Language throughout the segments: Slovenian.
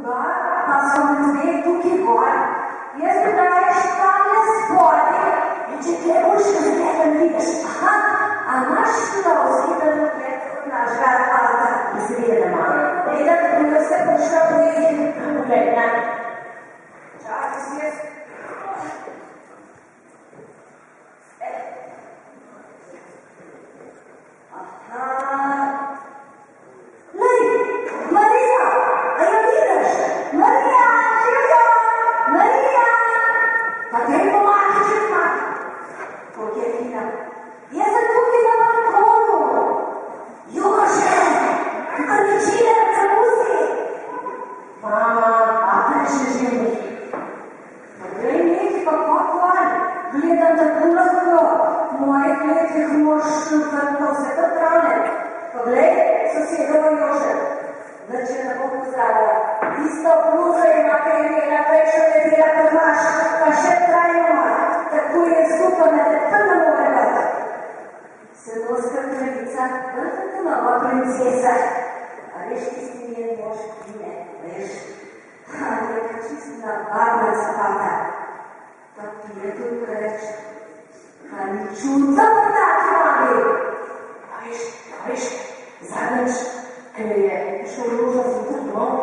gor, pa so me dve tukaj gor. Jaz bi praviš tamle spodaj in če te boš razgledal, vidiš, aha, a imaš plovski, da napred od našega avta izgleda malo. Da bi bilo vse prišlo pojeti, pogled, ne? Čas, jaz. Lej, Marija, a jo vidiš? Marija, živjo! Marija! Pa kaj pomagi, če pomagi? Koliko je fina? Jaz sem tukaj na balkonu. Jože, tukaj ničine na zamusi. Mama, a te še živi? Pa grej nekaj, pa kakor, gledam tako lahko. Moje kletke mož vrtno vse to travne. Poglej, sosedovo Jože, da če ne bo pozdravila. Isto bluzo ima, kaj je imela, prejšo nedela pa imaš, pa še trajno ima. Tako je super, da te prvo more vrta. Sedovska kraljica, vrtete nova princesa. A veš, tisti njen mož krine, veš? Neka čisto navadna zapata. Pa pije tudi preveč. Pa ni čudno vrtati mami. A veš, zadnjič, ker je šel moža z jutro domov,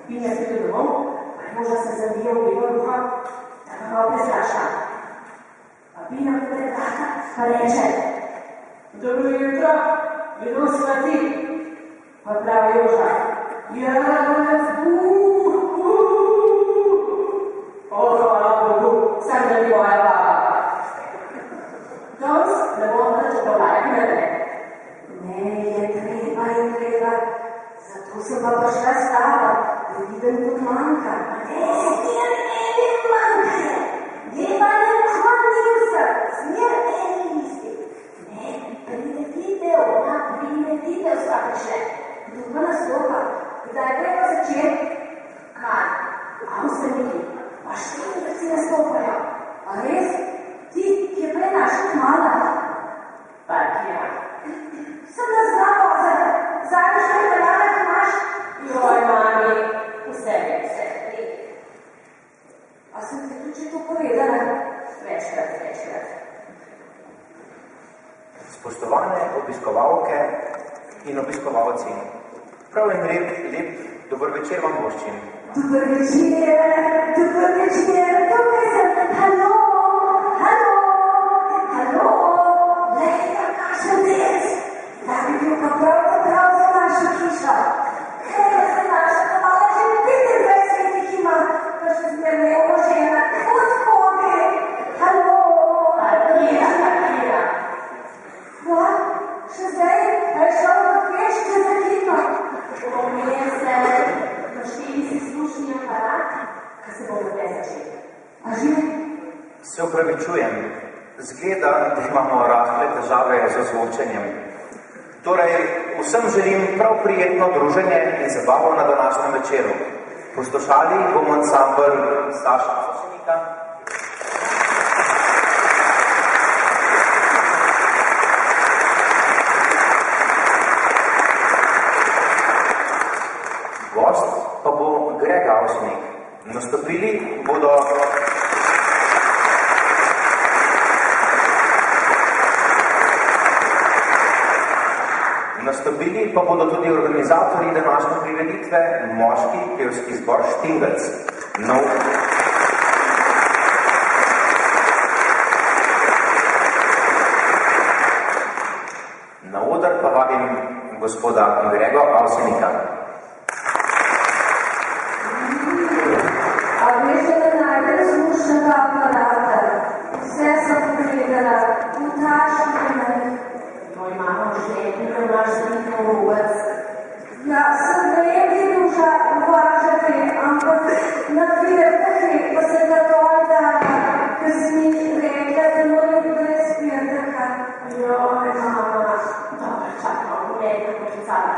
Bine pride domov, pa je moža se zavijal belo duha, da ga malo prezraša. Pa Bina pode vrata, pa reče, dobro jutro, vedno si na ti. Pa pravi Joža, jaz, hvala Bogu, sam da ni moja baba. Danes ne bom več obavljala, ne, je treba, zato sem pa prišla s tabo, da vidim kot manjka. Ne, manjka je, ne pa ne ukvarnim se, smer eni isti. Ne, priletitev vsake šle, druga nastopa, kdaj treba začeti? Kaj? Avstreniki, pa štiri si nastopajo, a res? Ti, ki je prej našel mala. Pa kje? Sem da znamo, zadnji še veljala, ki imaš? Joj, mami, vse. A sem te tudi to povedala? Večkrat. Spoštovane obiskovalke in obiskovalci, prav in lep dober večer vam voščim. Dober večer, tukaj sem, halo, lej, kakšen dec, da bi bil pa prav za našo hišo. Za naša kamala že 25 ima, pa še zmernevo žena, od koge, halo. Kira. Hva? Še zdaj, a je šel v kešče za hitno? Pomije se, našteli si slušni aparat, kaj se bo zdaj začeti. A že? Se opravičujem, zgleda, da imamo rahle težave z ozvočenjem. Torej, vsem želim prav prijetno druženje in zabavo na današnjem večeru. Poslušali bomo ansambl Staša Avsenika, gost pa bo Greg Avsenik. Nastopili pa bodo tudi organizatorji današnje prireditve, moški pevski zbor Štingelc. Na oder pa vabim gospoda Grega Avsenika. A veš, da najbolj slušnega aparata. Vse sem pogledala, utašljena. Moj mama želji, da imaš nekaj uvec. Ja, sem vem, da duša uvažati, ampak na kvirtah pa se ga dol dala, ker si mi rekla, da moram brez kvirtaka. Joj, mama, dobro, čakaj, nekaj počicala.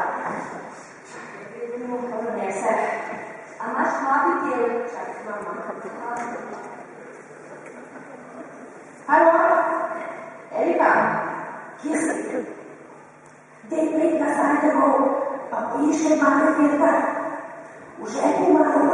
Vidimo, pa donese. A imaš novi del? Čakaj, mama. Halo? Erika? Kje si? Dej pred nazaj domov, pa piše mame firma. V žepu imamo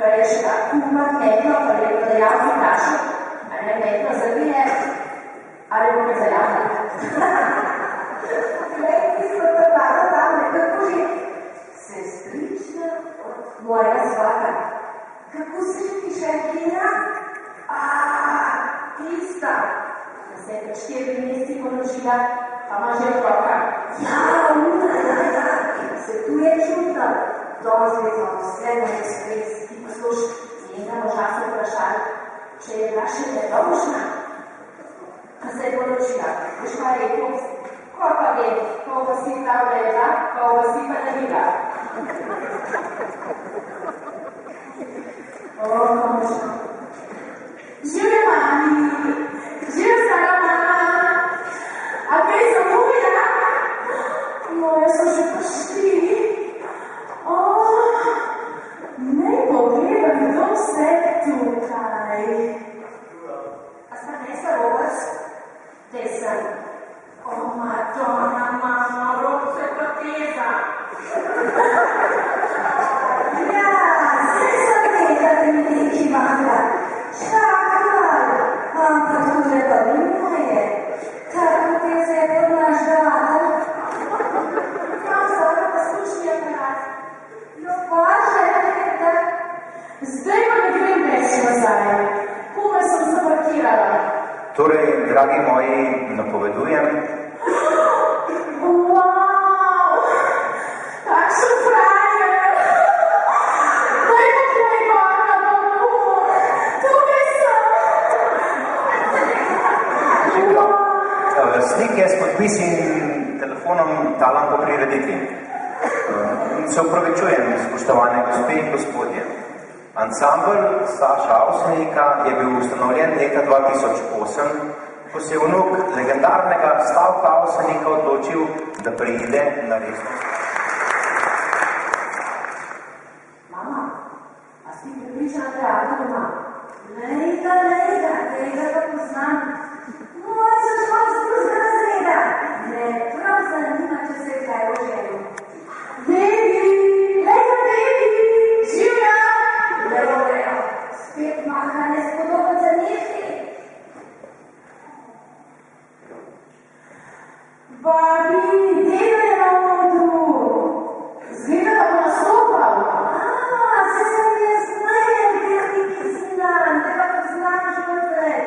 pa je še kupat metno, pa je prodajalci vprašal, ali ne metno zavije, ali bo me zajahali. Glej, tisto prepado tam nekako že sestrična od mojega svaka. Kako se že piše, Kina? Tista. Da se je 4 meseci položila, pa ima že otroka. Ja, se tu je čutno. Dozvedno vse na stres, ki posluš, njega moža se vprašali, če je bila še nedolžna. Pa se je položila. Veš pa rekel, ko pa vem, ko pa si ta vleda, ko pa si pa ne bila. Možno. Živje mami, živje stara mama, a kaj so muja? Moje so že prišli. Ne pogledam, kdo vse tukaj. A sta nesa Robert? Desem. Madonna, mama, rok se poteza. Ja, se sem tega, da mi neki manga. Čakaj, ampak tudi pa vino je. Kar poteza je pod naš žal. Kam zora poslušnji aparat. Zdaj pa ne grem več nazaj. Kume sem zaparkirala. Torej, dragi moji, napovedujem. Wow! Takšen frajer! Daj pa tvoj gor na boku! Tukaj sem! Slik je s podpisi in telefonom talam po prireditvi. Se upravičujem, spoštovane gospe in gospodje. Ansambl Saša Avsenika je bil ustanovljen leta 2008, ko se je vnuk legendarnega Slavka Avsenika odločil, da preide na resnost. Mama, a si pripričana teatru doma? Lejga, tega pa poznam. Moj se šla z drugega razreda. Me prav zanima, če se je kaj oženil. Baby! Živja! Lejo, spet maha nespodoben za njihti. Babi, delo je na odru. Zgleda, da bo nastopal. Se sem jaz smejem, tehniki znam, tega pa znam že vzdaj.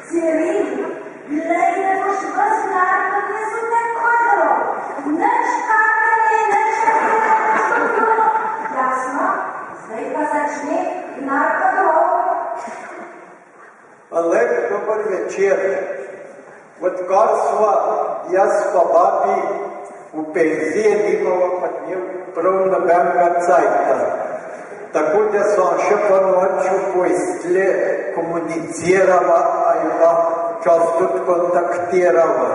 Cirin, glej, ne boš vas narko, ne so takoj dobro. Neč kakanje, neč kakanje. Jasno, zdaj pa začne narko dobro. Lep dober večer. Odkar sva jaz pa babi v penziji nimava pa njev prav nobenega cajta. Tako da sem še po noču poistle komunicirala, a jo pa čas tudi kontaktirala.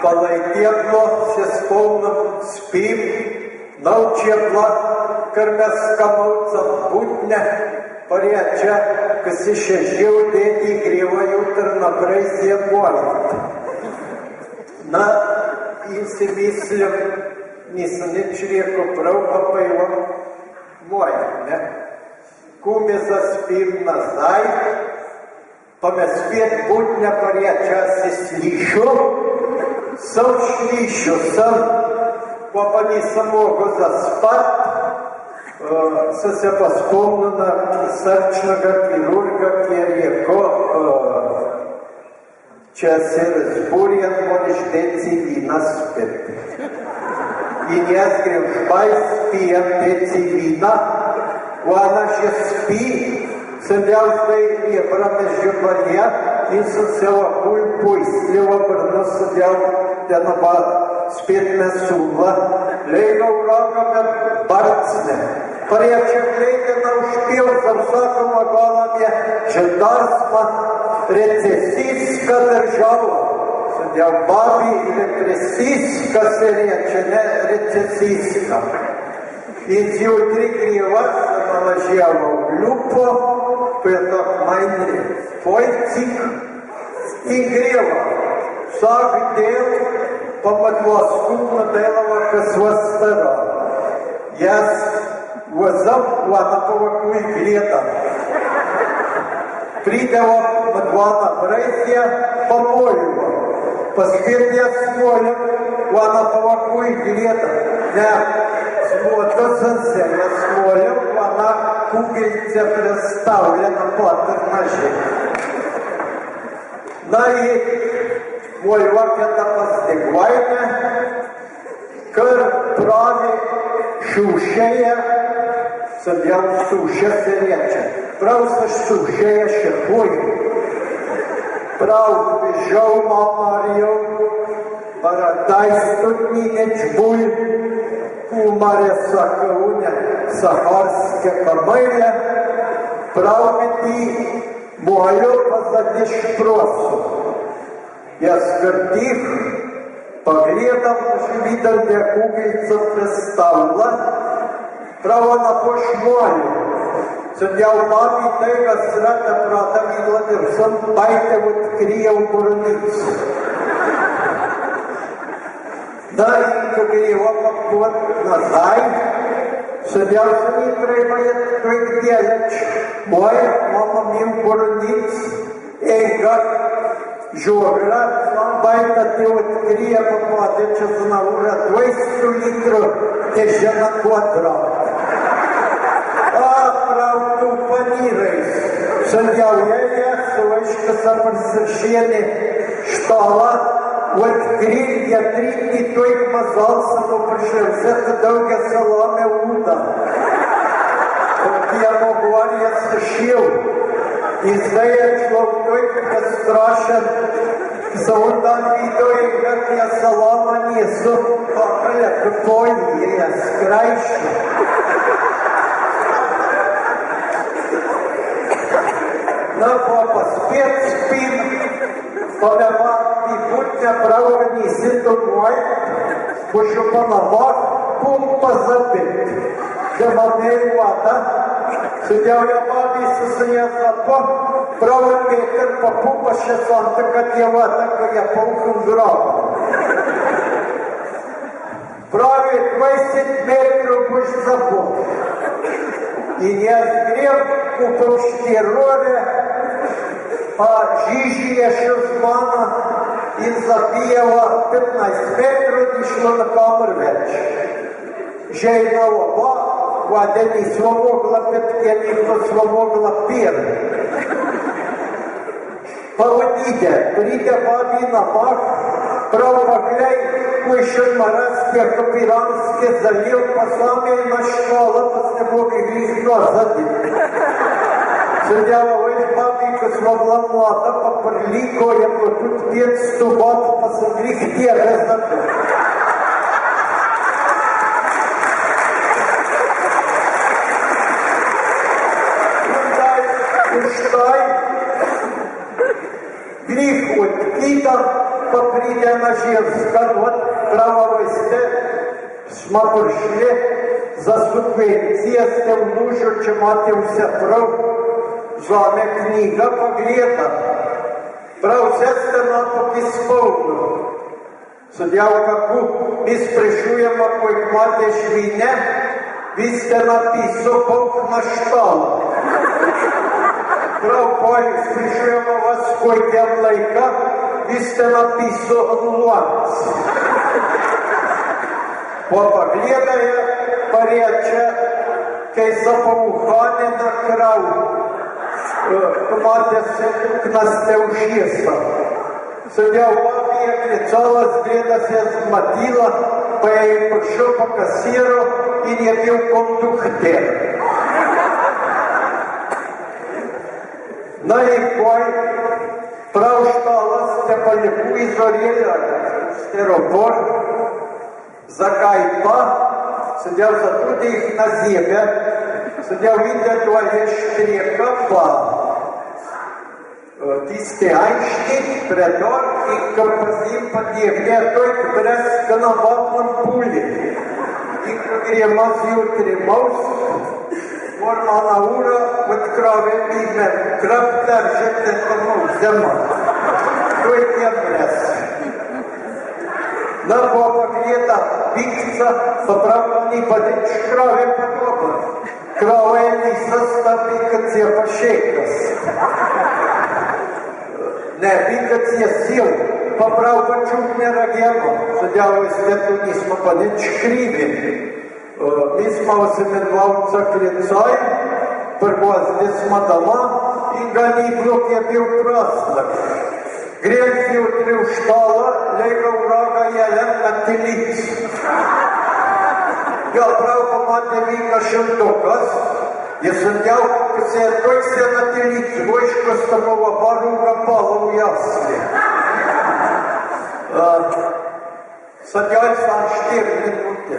Pa lejtebno se spomnim, spim, naučebla, ker me skamovca butne, pa reče, ko si še živ, dedi greva jutr naprej se borit. In si mislim, nisem nič rekel prav, pa je on moj, ne? Ko me zaspim nazaj, pa me spet butne, pa reče, si slišal? Sem slišal, pa nisem mogel zaspat. Sem se pa spomnil na srčnega kirurga, ki je rekel, če se razburjen, moraš deci vina spet. In jaz grem špajs, pijem deci vina, ona že spi, sem del zdaj je vrame že barja in sem se lahko poistljivo vrno sem del, da naba spet me sumla, lega v roga me barcne. Pa reče, glede na ušpil za vsakoma golam je želdarstva recesijska država. Sem del babi, represijska se reče, ne recesijska. In zjutri greva, sem nalažjala v ljupo, to je tak majni pojcik, in greva. Vsak del pa ima dva skupna delava, ko sva stara. Jaz Возом Ланапово Куйглета. Придава Мадвана Братья Помоева. Поспертия Смолем Ланапово Куйглета. Смотрится я Смолем, она кугельце представлена паттернажи. Най мой вакета постигвайна, кър прави шушея, съдял суша се рече. Прав също шушея ще хуй. Прав бежал мамарио, парадай стотнинеч буй, кумаря сакауня, сахарска камъря, прав ти моя позадиш просу. Я скъртих, погледам, че видал да кугельца представила, право на пошмолю. Съдял баби тега срата брата видла да съм байте открия в горница. Да, и догрева път назай, съдял се ни требаят той гделяч. Моя мама ми в горница, гад жогра, байта те открия попаде, че за наура 200 литра тежа на квадрат. Правду панирайся. Съдял я, слышка съвършение, штала, открил я 3 дни, той мазался, но пришелцата дълга саламе луда. От я могла я съшил. Издая члов той така страшен, за удан видой, как я салама несу, пакаля, какой я скрайшно. На папа спец спин, полева и будня право неси домой, пушу панамар, пум позабит. Деманей вода, съдял я баби с я запа, право метър по пупа шесанта, как я вода, как я полком грава. Прави 20 метров уж забот. И не сгреб купил штироре, а жижия шезмана и забияла 15 метров и шло на камер вече. Жена оба, вода не свомогла петке, никто свомогла пир. Поводите, приде баби на мах, правогляй, кой маразские капиранские залил по самой на школа, после боги грехно задит. Съдява весь бабика смогла млада, попрли коя, тут 500 бат, посмотри, где разобрал. Гріх откидав, попридя на Жевска, вот правовисте, смапоршли, за субвенція сте в лужу, чи матився прав, зоне книга погрета. Прав все сте напоки сповну. Судяв каку, біз пришуємо, як мати швійне, ви сте написав Бог на шталах. Прав полюс, пришуємо вас сколько млейка, ви сте написав луанц. Папа глядає, порече, кей заповухане на крав, мати к нас те ушиста. Судя в бабі, як ліцала, зглядася, зматила, прийшов по касіру і не пив кондуктер. На якой прав штала Степаняку і зоріля стеропор, закайпа, сидяв затуди їх на зебе, сидяв видя твоє штрека, тисти Айнштейн, предор и композим подъявля только брезка на ватном пуле. И кремазил кремоз, форма наура, вот крови имен, краб держит это зима. Только брез. На папа где-то, биг Lisa, pa prav ni pa nič krave podobno. Krava je Lisa, sta bikac je pa šekas. Ne, bikac je sil, pa prav pa čudne reagiramo. Sedjavo iz svetu nismo pa nič krivi. Mi smo osemedvalca klecaj, prvozili smo doma in ga ni bilo, ki je bil prostor. Grem zjutraj v štalo, lega vraga jelen na telici. Ja, prav pa imate vi kakšen dokaz. Jaz sem djal, ko se je toj se na telici, vojš, ko sta nova baruga pala v jasli. Sedjal sam 4 minute.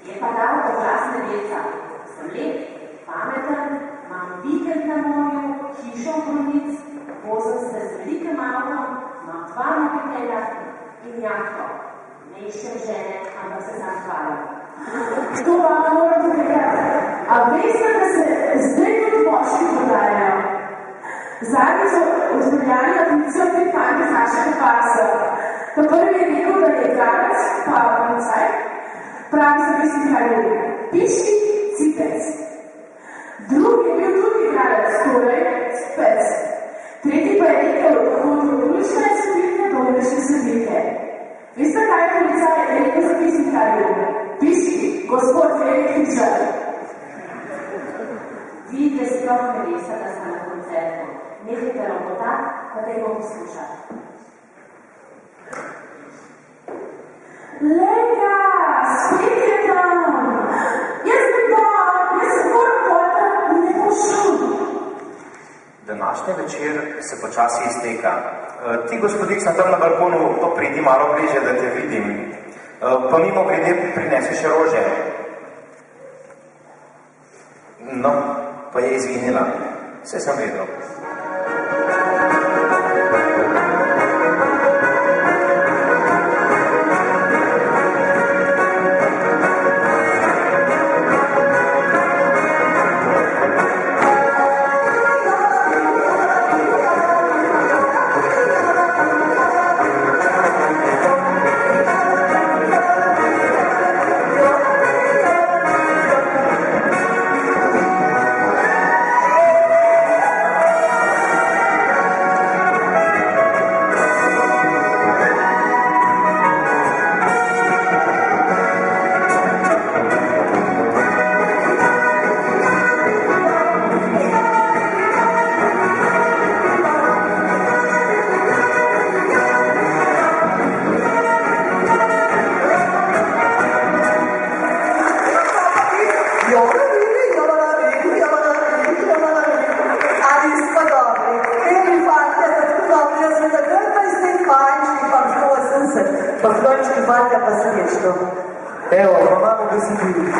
Je pa dal oglasne veca. Sem lep, pameten, imam vikend na morju, hišo v Brunic, vozim se z velikim avtom, imam 2 mobitela in jahto. Ne iščem žene, ampak se sam hvalim. To vam moram povedati. A veste, da se zdaj tudi moški podajajo? Zadnji so vzdeljali aplicijo pri fanti z našega faksa. Ta prvi je rekel, da je igralec, pa policaj. Pravi se mislim, kaj je piški cipec. Drugi je bil tudi igralec, torej spec. Tretji pa je rekel, da bodo ulične sodnike do ulične sodnike. Veste, kaj je policaj rekel za pismi, kaj je piški, gospod električar. Vidite, sploh ne veste, da smo na koncertu. Nehajte robota, pa da jih bomo poslušati. Lega, spet je tam. Jaz sem gorpota in ne bom šel. Današnji večer se počasi izteka. Ti, gospodica, tam na balkonu, to pridi malo bliže, da te vidim. Pa mimo grede prinesi še rože. No, pa je izginila. Vse sem vedel. Pa stojčki fajta pa srečno. Evo, pa imamo besedili.